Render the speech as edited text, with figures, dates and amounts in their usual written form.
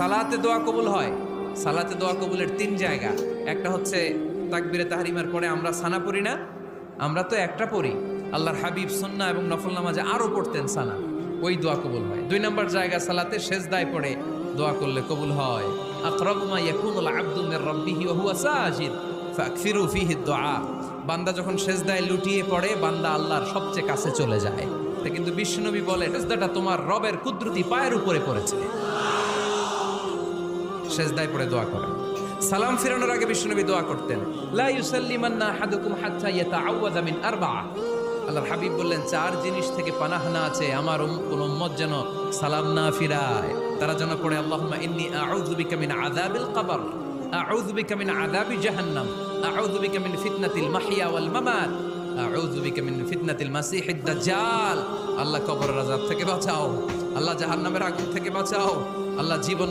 সালাতে দোয়া কবুল হয়। সালাতে দোয়া কবুলের 3 জায়গা। একটা হচ্ছে তাকবীরে তাহরিমার পরে আমরা সানা পড়ি না, আমরা তো একটা পড়ি। আল্লাহর হাবিব সুন্নাহ এবং নফল নামাজে আরো পড়তেন সানা, ওই দোয়া কবুল হয়। 2 নম্বর জায়গা সালাতে সেজদায় পড়ে দোয়া করলে কবুল হয়। আকরাবু মা ইয়াকুনুল আবদু মির রাব্বিহি ওয়া হুয়া সাজিদ ফাকসিরু ফিহি দুআ। বান্দা যখন সেজদায় লুটিয়ে পড়ে বান্দা আল্লাহর সবচেয়ে কাছে চলে যায়। তা কিন্তু বিশ্বনবী বলে সেজদাটা তোমার রবের কুদরতি পায়ের উপরে পড়েছে। সেজদায় পড়ে দোয়া করেন। সালাম ফিরানোর আগে বিশ্বনবী দোয়া করতেন, লা ইউসাল্লিমান্না আহাদুকুম হাত্তা ইয়াতাআওয়াযা মিন আরবা'a। আল্লাহর হাবিব বললেন 4 জিনিস থেকে পানাহ না আছে আমার কোন উম্মত যেন সালাম না ফিরায়। তারা যেন পড়ে আল্লাহুম্মা ইন্নী আউযু বিকা মিন আযাবিল কবর, আউযু বিকা মিন আযাবি জাহান্নাম, আউযু বিকা মিন ফিতনাতিল মাহইয়া ওয়াল মামাত, আউযু বিকা মিন ফিতনাতিল মাসিহিদ দাজ্জাল। আল্লাহ কবরের আযাব থেকে বাঁচাও, আল্লাহ জাহান্নামের আগুন থেকে বাঁচাও, আল্লাহ জীবন